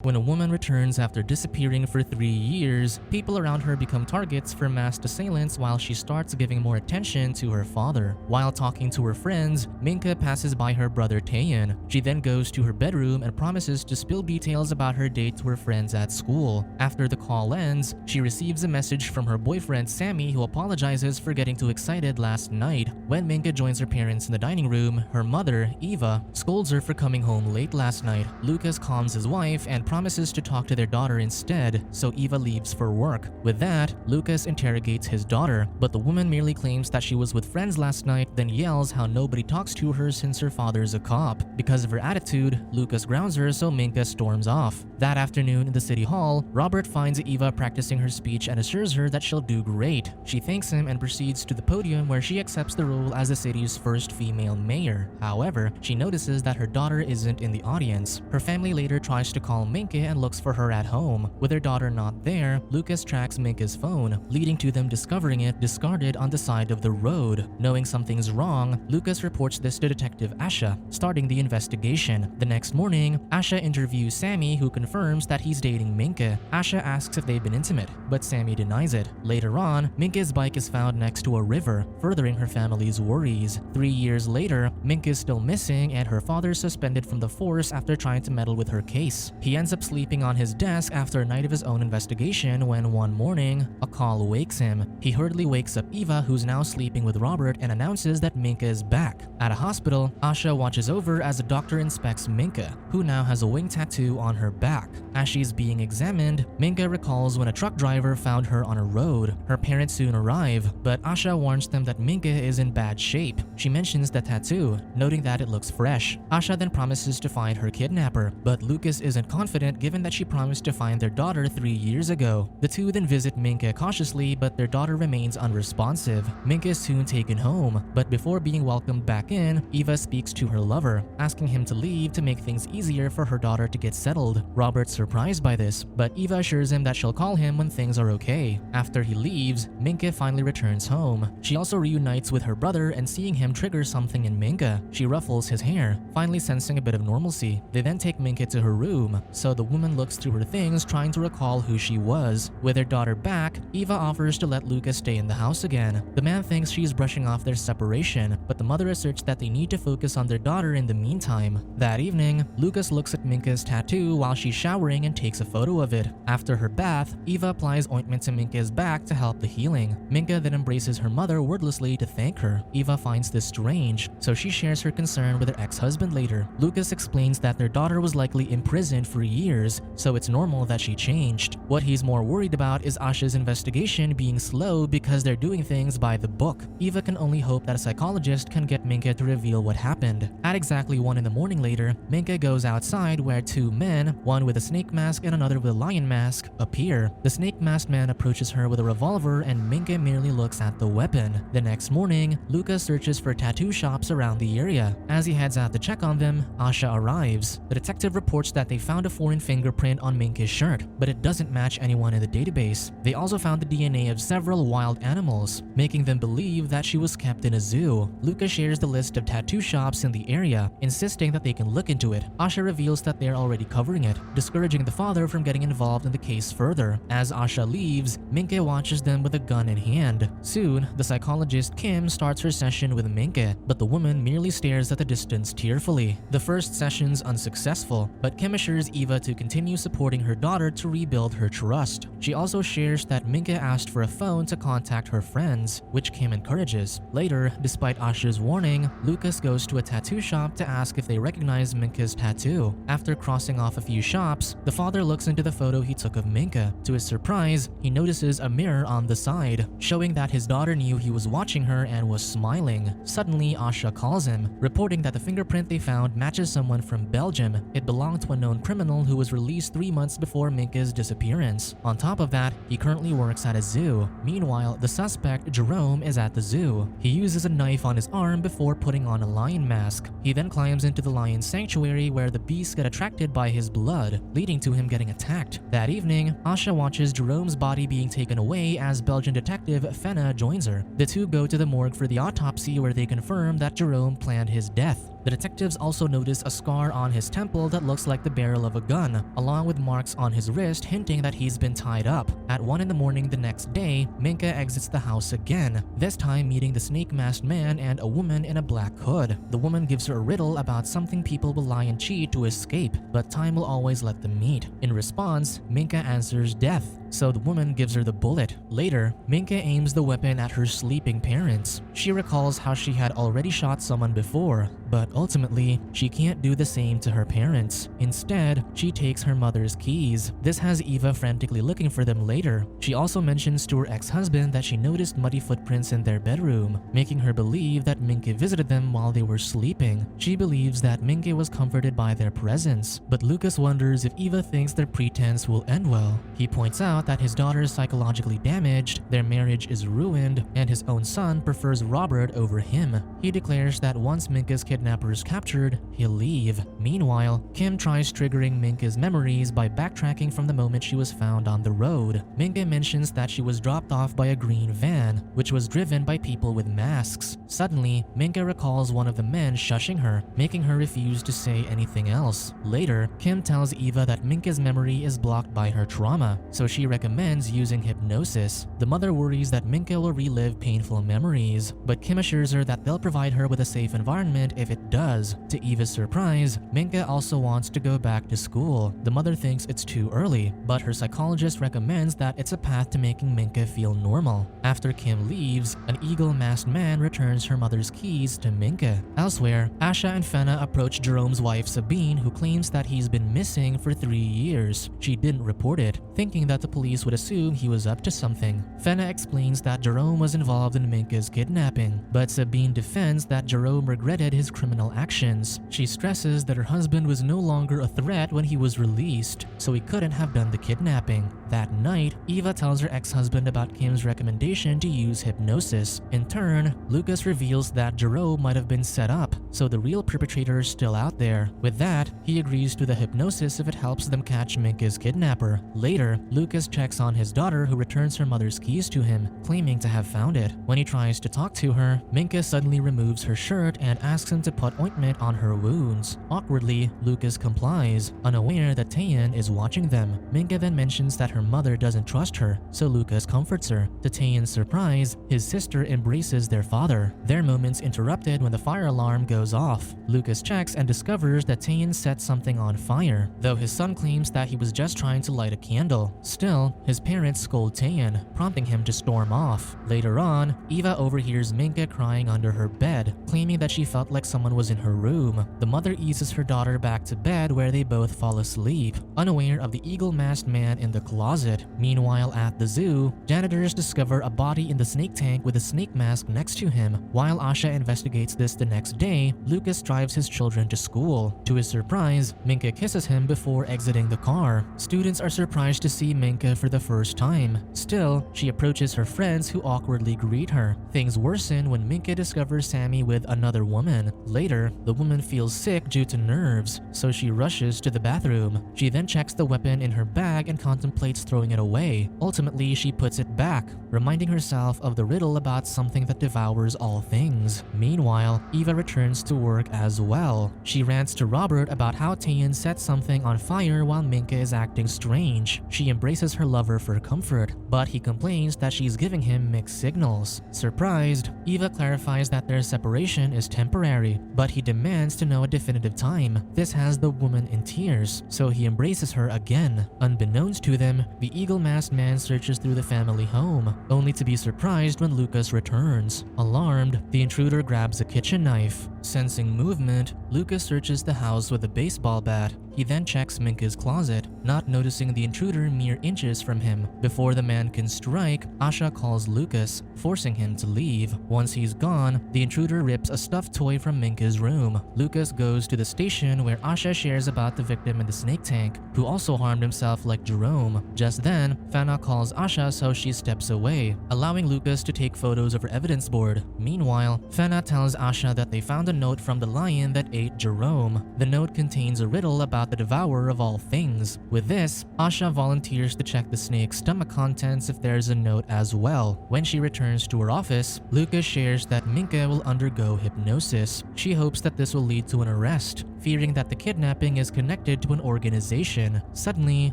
When a woman returns after disappearing for 3 years, people around her become targets for masked assailants while she starts giving more attention to her father. While talking to her friends, Minke passes by her brother Taeyeon. She then goes to her bedroom and promises to spill details about her date to her friends at school. After the call ends, she receives a message from her boyfriend Sammy, who apologizes for getting too excited last night. When Minke joins her parents in the dining room, her mother, Eva, scolds her for coming home late last night. Lucas calms his wife and promises to talk to their daughter instead, so Eva leaves for work. With that, Lucas interrogates his daughter, but the woman merely claims that she was with friends last night, then yells how nobody talks to her since her father's a cop. Because of her attitude, Lucas grounds her, so Minke storms off. That afternoon in the city hall, Robert finds Eva practicing her speech and assures her that she'll do great. She thanks him and proceeds to the podium where she accepts the role as the city's first female mayor. However, she notices that her daughter isn't in the audience. Her family later tries to call Minke and looks for her at home. With her daughter not there, Lucas tracks Minke's phone, leading to them discovering it discarded on the side of the road. Knowing something's wrong, Lucas reports this to Detective Asha, starting the investigation. The next morning, Asha interviews Sammy, who confirms that he's dating Minke. Asha asks if they've been intimate, but Sammy denies it. Later on, Minke's bike is found next to a river, furthering her family's worries. 3 years later, Minke is still missing and her father is suspended from the force after trying to meddle with her case. He ends up sleeping on his desk after a night of his own investigation when one morning, a call wakes him. He hurriedly wakes up Eva, who's now sleeping with Robert, and announces that Minke is back. At a hospital, Asha watches over as a doctor inspects Minke, who now has a wing tattoo on her back. As she's being examined, Minke recalls when a truck driver found her on a road. Her parents soon arrive, but Asha warns them that Minke is in bad shape. She mentions the tattoo, noting that it looks fresh. Asha then promises to find her kidnapper, but Lucas isn't confident given that she promised to find their daughter 3 years ago. The two then visit Minke cautiously, but their daughter remains unresponsive. Minke is soon taken home, but before being welcomed back in, Eva speaks to her lover, asking him to leave to make things easier for her daughter to get settled. Robert's surprised by this, but Eva assures him that she'll call him when things are okay. After he leaves, Minke finally returns home. She also reunites with her brother, and seeing him triggers something in Minke. She ruffles his hair, finally sensing a bit of normalcy. They then take Minke to her room, so the woman looks through her things trying to recall who she was. With her daughter back, Eva offers to let Lucas stay in the house again. The man thinks she's brushing off their separation, but the mother asserts that they need to focus on their daughter in the meantime. That evening, Lucas looks at Minke's tattoo while she's showering and takes a photo of it. After her bath, Eva applies ointment to Minke's back to help the healing. Minke then embraces her mother wordlessly to thank her. Eva finds this strange, so she shares her concern with her ex-husband later. Lucas explains that their daughter was likely imprisoned for years, so it's normal that she changed. What he's more worried about is Asha's investigation being slow because they're doing things by the book. Eva can only hope that a psychologist can get Minke to reveal what happened. At exactly 1 in the morning later, Minke goes outside where two men, one with a snake mask and another with a lion mask, appear. The snake masked man approaches her with a revolver and Minke merely looks at the weapon. The next morning, Lucas searches for tattoo shops around the area. As he heads out to check on them, Asha arrives. The detective reports that they found a foreign fingerprint on Minke's shirt, but it doesn't match anyone in the database. They also found the DNA of several wild animals, making them believe that she was kept in a zoo. Lucas shares the list of tattoo shops in the area, insisting that they can look into it. Asha reveals that they're already covering it, discouraging the father from getting involved in the case further. As Asha leaves, Minke watches them with a gun in hand. Soon, the psychologist Kim starts her session with Minke, but the woman merely stares at the distance tearfully. The first session's unsuccessful, but Kim assures Eva to continue supporting her daughter to rebuild her trust. She also shares that Minke asked for a phone to contact her friends, which Kim encourages. Later, despite Asha's warning, Lucas goes to a tattoo shop to ask if they recognize Minke's tattoo. After crossing off a few shops, the father looks into the photo he took of Minke. To his surprise, he notices a mirror on the side, showing that his daughter knew he was watching her and was smiling. Suddenly, Asha calls him, reporting that the fingerprint they found matches someone from Belgium. It belonged to a known criminal who was released 3 months before Minke's disappearance. On top of that, he currently works at a zoo. Meanwhile, the suspect, Jerome, is at the zoo. He uses a knife on his arm before putting on a lion mask. He then climbs into the lion sanctuary where the beasts get attracted by his blood, leading to him getting attacked. That evening, Asha watches Jerome's body being taken away as Belgian detective Fenna joins her. The two go to the morgue for the autopsy where they confirm that Jerome planned his death. The detectives also notice a scar on his temple that looks like the barrel of a gun, along with marks on his wrist hinting that he's been tied up. At 1 in the morning the next day, Minke exits the house again, this time meeting the snake-masked man and a woman in a black hood. The woman gives her a riddle about something people will lie and cheat to escape, but time will always let them meet. In response, Minke answers death, so the woman gives her the bullet. Later, Minke aims the weapon at her sleeping parents. She recalls how she had already shot someone before, but ultimately, she can't do the same to her parents. Instead, she takes her mother's keys. This has Eva frantically looking for them later. She also mentions to her ex-husband that she noticed muddy footprints in their bedroom, making her believe that Minke visited them while they were sleeping. She believes that Minke was comforted by their presence, but Lucas wonders if Eva thinks their pretense will end well. He points out that his daughter is psychologically damaged, their marriage is ruined, and his own son prefers Robert over him. He declares that once Minke's kidnapper is captured, he'll leave. Meanwhile, Kim tries triggering Minke's memories by backtracking from the moment she was found on the road. Minke mentions that she was dropped off by a green van, which was driven by people with masks. Suddenly, Minke recalls one of the men shushing her, making her refuse to say anything else. Later, Kim tells Eva that Minke's memory is blocked by her trauma, so she recommends using hypnosis. The mother worries that Minke will relive painful memories, but Kim assures her that they'll provide her with a safe environment if it does. To Eva's surprise, Minke also wants to go back to school. The mother thinks it's too early, but her psychologist recommends that it's a path to making Minke feel normal. After Kim leaves, an eagle-masked man returns her mother's keys to Minke. Elsewhere, Asha and Fenna approach Jerome's wife Sabine, who claims that he's been missing for 3 years. She didn't report it, thinking that the police would assume he was up to something. Fenna explains that Jerome was involved in Minke's kidnapping, but Sabine defends that Jerome regretted his criminal actions. She stresses that her husband was no longer a threat when he was released, so he couldn't have done the kidnapping. That night, Eva tells her ex-husband about Kim's recommendation to use hypnosis. In turn, Lucas reveals that Jerome might have been set up, so the real perpetrator is still out there. With that, he agrees to the hypnosis if it helps them catch Minke's kidnapper. Later, Lucas checks on his daughter, who returns her mother's keys to him, claiming to have found it. When he tries to talk to her, Minke suddenly removes her shirt and asks him to put ointment on her wounds. Awkwardly, Lucas complies, unaware that Taeyeon is watching them. Minke then mentions that her mother doesn't trust her, so Lucas comforts her. To Taeyeon's surprise, his sister embraces their father. Their moment's interrupted when the fire alarm goes off. Lucas checks and discovers that Taeyeon set something on fire, though his son claims that he was just trying to light a candle. Still, his parents scold Taeyeon, prompting him to storm off. Later on, Eva overhears Minke crying under her bed, claiming that she felt like someone was in her room. The mother eases her daughter back to bed, where they both fall asleep, unaware of the eagle-masked man in the closet. Meanwhile, at the zoo, janitors discover a body in the snake tank with a snake mask next to him. While Asha investigates this the next day, Lucas drives his children to school. To his surprise, Minke kisses him before exiting the car. Students are surprised to see Minke for the first time. Still, she approaches her friends, who awkwardly greet her. Things worsen when Minke discovers Sammy with another woman. Later, the woman feels sick due to nerves, so she rushes to the bathroom. She then checks the weapon in her bag and contemplates throwing it away. Ultimately, she puts it back, reminding herself of the riddle about something that devours all things. Meanwhile, Eva returns to work as well. She rants to Robert about how Taeyeon set something on fire while Minke is acting strange. She embraces her lover for comfort, but he complains that she's giving him mixed signals. Surprised, Eva clarifies that their separation is temporary, but he demands to know a definitive time. This has the woman in tears, so he embraces her again. Unbeknownst to them, the eagle-masked man searches through the family home, only to be surprised when Lucas returns. Alarmed, the intruder grabs a kitchen knife. Sensing movement, Lucas searches the house with a baseball bat. He then checks Minke's closet, not noticing the intruder mere inches from him. Before the man can strike, Asha calls Lucas, forcing him to leave. Once he's gone, the intruder rips a stuffed toy from Minke's room. Lucas goes to the station, where Asha shares about the victim in the snake tank, who also harmed himself like Jerome. Just then, Fana calls Asha, so she steps away, allowing Lucas to take photos of her evidence board. Meanwhile, Fana tells Asha that they found a note from the lion that ate Jerome. The note contains a riddle about about the devourer of all things. With this, Asha volunteers to check the snake's stomach contents if there's a note as well. When she returns to her office, Lucas shares that Minke will undergo hypnosis. She hopes that this will lead to an arrest, fearing that the kidnapping is connected to an organization. Suddenly,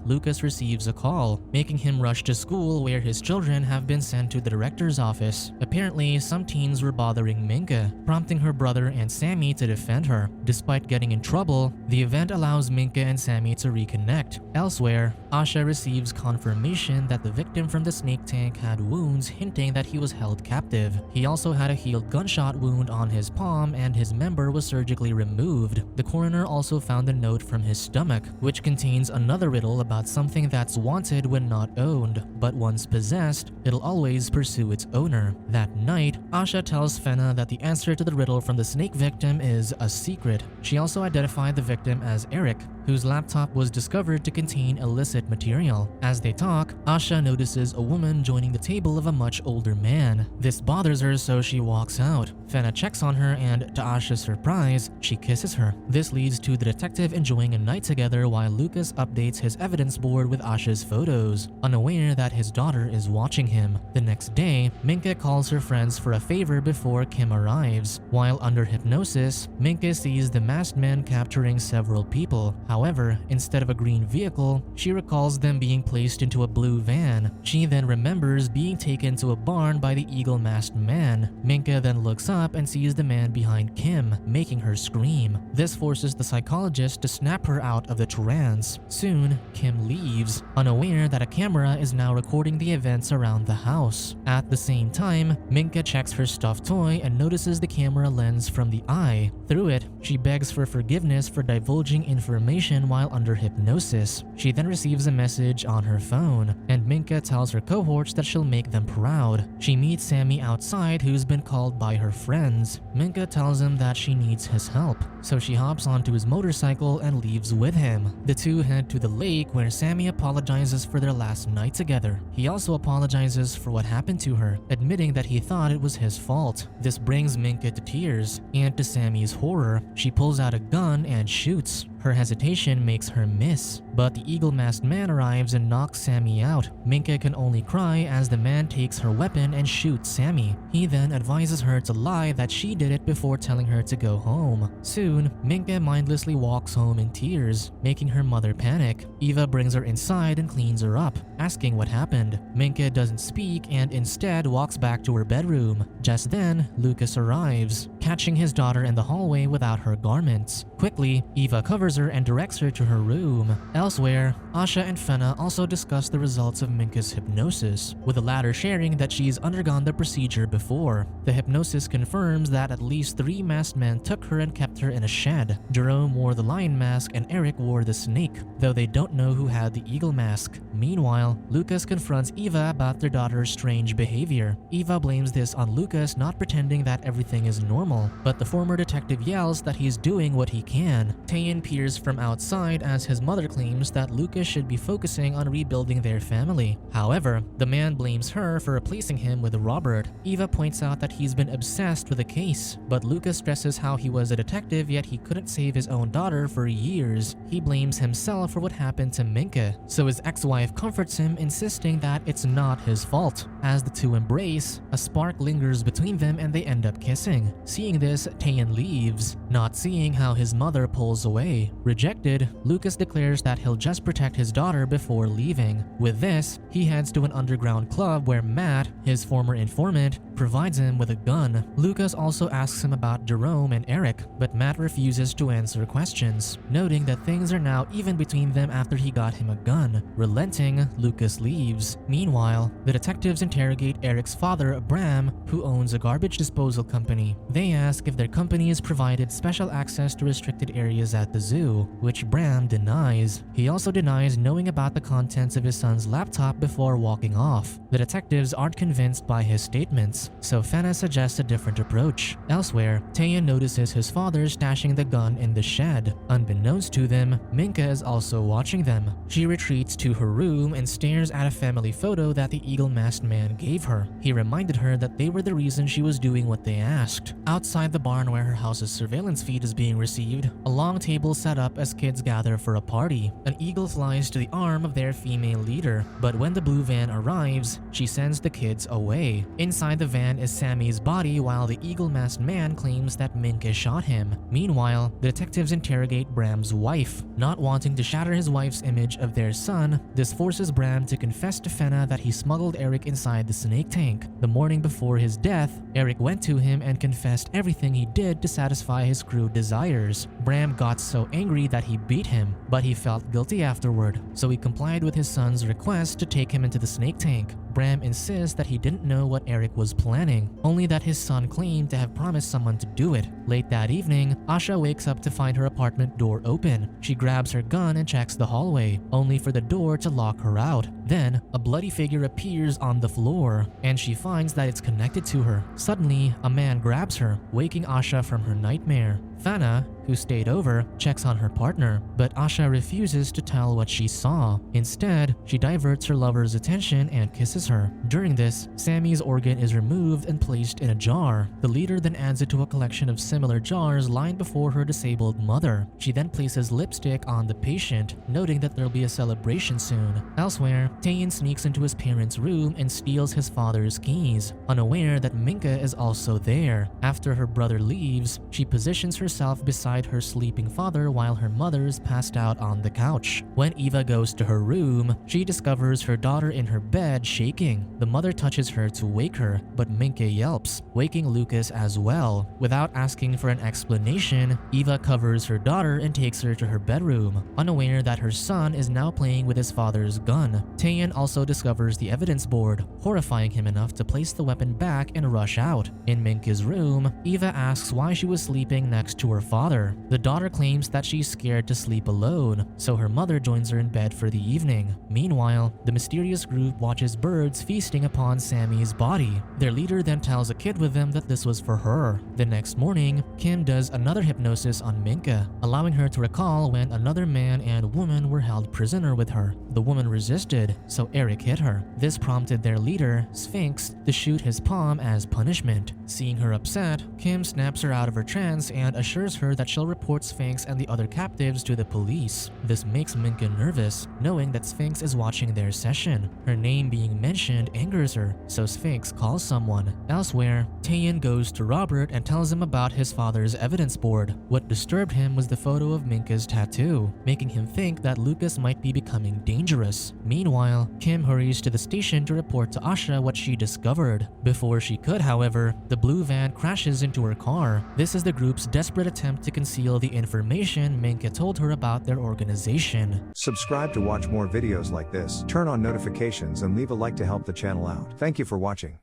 Lucas receives a call, making him rush to school where his children have been sent to the director's office. Apparently, some teens were bothering Minke, prompting her brother and Sammy to defend her. Despite getting in trouble, the event allows Minke and Sammy to reconnect. Elsewhere, Asha receives confirmation that the victim from the snake tank had wounds hinting that he was held captive. He also had a healed gunshot wound on his palm and his member was surgically removed. The coroner also found a note from his stomach, which contains another riddle about something that's wanted when not owned, but once possessed, it'll always pursue its owner. That night, Asha tells Fenna that the answer to the riddle from the snake victim is a secret. She also identified the victim as Eric, whose laptop was discovered to contain illicit material. As they talk, Asha notices a woman joining the table of a much older man. This bothers her, so she walks out. Fenna checks on her and, to Asha's surprise, she kisses her. This leads to the detective enjoying a night together while Lucas updates his evidence board with Asha's photos, unaware that his daughter is watching him. The next day, Minke calls her friends for a favor before Kim arrives. While under hypnosis, Minke sees the masked men capturing several people. However, instead of a green vehicle, she recalls them being placed into a blue van. She then remembers being taken to a barn by the eagle-masked man. Minke then looks up and sees the man behind Kim, making her scream. This forces the psychologist to snap her out of the trance. Soon, Kim leaves, unaware that a camera is now recording the events around the house. At the same time, Minke checks her stuffed toy and notices the camera lens from the eye. Through it, she begs for forgiveness for divulging information while under hypnosis. She then receives a message on her phone, and Minke tells her cohorts that she'll make them proud. She meets Sammy outside, who's been called by her friends. Minke tells him that she needs his help, so she hops onto his motorcycle and leaves with him. The two head to the lake where Sammy apologizes for their last night together. He also apologizes for what happened to her, admitting that he thought it was his fault. This brings Minke to tears, and to Sammy's horror, she pulls out a gun and shoots. Her hesitation makes her miss, but the eagle-masked man arrives and knocks Sammy out. Minke can only cry as the man takes her weapon and shoots Sammy. He then advises her to lie that she did it before telling her to go home. Soon, Minke mindlessly walks home in tears, making her mother panic. Eva brings her inside and cleans her up, asking what happened. Minke doesn't speak and instead walks back to her bedroom. Just then, Lucas arrives, catching his daughter in the hallway without her garments. Quickly, Eva covers her and directs her to her room. Elsewhere, Asha and Fenna also discuss the results of Minke's hypnosis, with the latter sharing that she's undergone the procedure before. The hypnosis confirms that at least 3 masked men took her and kept her in a shed. Jerome wore the lion mask and Eric wore the snake, though they don't know who had the eagle mask. Meanwhile, Lucas confronts Eva about their daughter's strange behavior. Eva blames this on Lucas not pretending that everything is normal, but the former detective yells that he's doing what he can. Tayan peers from outside as his mother claims that Lucas should be focusing on rebuilding their family. However, the man blames her for replacing him with Robert. Eva points out that he's been obsessed with the case, but Lucas stresses how he was a detective yet he couldn't save his own daughter for years. He blames himself for what happened to Minke, so his ex-wife comforts him, insisting that it's not his fault. As the two embrace, a spark lingers between them and they end up kissing. Seeing this, Tayan leaves, not seeing how his mother pulls away. Rejected, Lucas declares that he'll just protect his daughter before leaving. With this, he heads to an underground club where Matt, his former informant, provides him with a gun. Lucas also asks him about Jerome and Eric, but Matt refuses to answer questions, noting that things are now even between them after he got him a gun. Relenting, Lucas leaves. Meanwhile, the detectives interrogate Eric's father, Bram, who owns a garbage disposal company. They ask if their company has provided special access to restricted areas at the zoo, which Bram denies. He also denies knowing about the contents of his son's laptop before walking off. The detectives aren't convinced by his statements, evidence, so Fena suggests a different approach. Elsewhere, Taeyeon notices his father stashing the gun in the shed. Unbeknownst to them, Minke is also watching them. She retreats to her room and stares at a family photo that the eagle-masked man gave her. He reminded her that they were the reason she was doing what they asked. Outside the barn where her house's surveillance feed is being received, a long table set up as kids gather for a party. An eagle flies to the arm of their female leader, but when the blue van arrives, she sends the kids away. Inside the van is Sammy's body while the eagle-masked man claims that Minke shot him. Meanwhile, the detectives interrogate Bram's wife. Not wanting to shatter his wife's image of their son, this forces Bram to confess to Fena that he smuggled Eric inside the snake tank. The morning before his death, Eric went to him and confessed everything he did to satisfy his crew desires. Bram got so angry that he beat him, but he felt guilty afterward, so he complied with his son's request to take him into the snake tank. Bram insists that he didn't know what Eric was planning, only that his son claimed to have promised someone to do it. Late that evening, Asha wakes up to find her apartment door open. She grabs her gun and checks the hallway, only for the door to lock her out. Then, a bloody figure appears on the floor, and she finds that it's connected to her. Suddenly, a man grabs her, waking Asha from her nightmare. Fena, who stayed over, checks on her partner, but Asha refuses to tell what she saw. Instead, she diverts her lover's attention and kisses her. During this, Sammy's organ is removed and placed in a jar. The leader then adds it to a collection of similar jars lined before her disabled mother. She then places lipstick on the patient, noting that there'll be a celebration soon. Elsewhere, Taeyeon sneaks into his parents' room and steals his father's keys, unaware that Minke is also there. After her brother leaves, she positions herself beside her sleeping father while her mother's passed out on the couch. When Eva goes to her room, she discovers her daughter in her bed shaking. The mother touches her to wake her, but Minke yelps, waking Lucas as well. Without asking for an explanation, Eva covers her daughter and takes her to her bedroom, unaware that her son is now playing with his father's gun. Taeyeon also discovers the evidence board, horrifying him enough to place the weapon back and rush out. In Minke's room, Eva asks why she was sleeping next to her father. The daughter claims that she's scared to sleep alone, so her mother joins her in bed for the evening. Meanwhile, the mysterious group watches birds feasting upon Sammy's body. Their leader then tells a kid with them that this was for her. The next morning, Kim does another hypnosis on Minke, allowing her to recall when another man and woman were held prisoner with her. The woman resisted, so Eric hit her. This prompted their leader, Sphinx, to shoot his palm as punishment. Seeing her upset, Kim snaps her out of her trance and assures her that she'll report Sphinx and the other captives to the police. This makes Minke nervous, knowing that Sphinx is watching their session. Her name being mentioned angers her, so Sphinx calls someone. Elsewhere, Taeyeon goes to Robert and tells him about his father's evidence board. What disturbed him was the photo of Minke's tattoo, making him think that Lucas might be becoming dangerous. Meanwhile, Kim hurries to the station to report to Asha what she discovered. Before she could, however, the blue van crashes into her car. This is the group's desperate attempt to conceal the information Minke told her about their organization. Subscribe to watch more videos like this, turn on notifications and leave a like to help the channel out. Thank you for watching.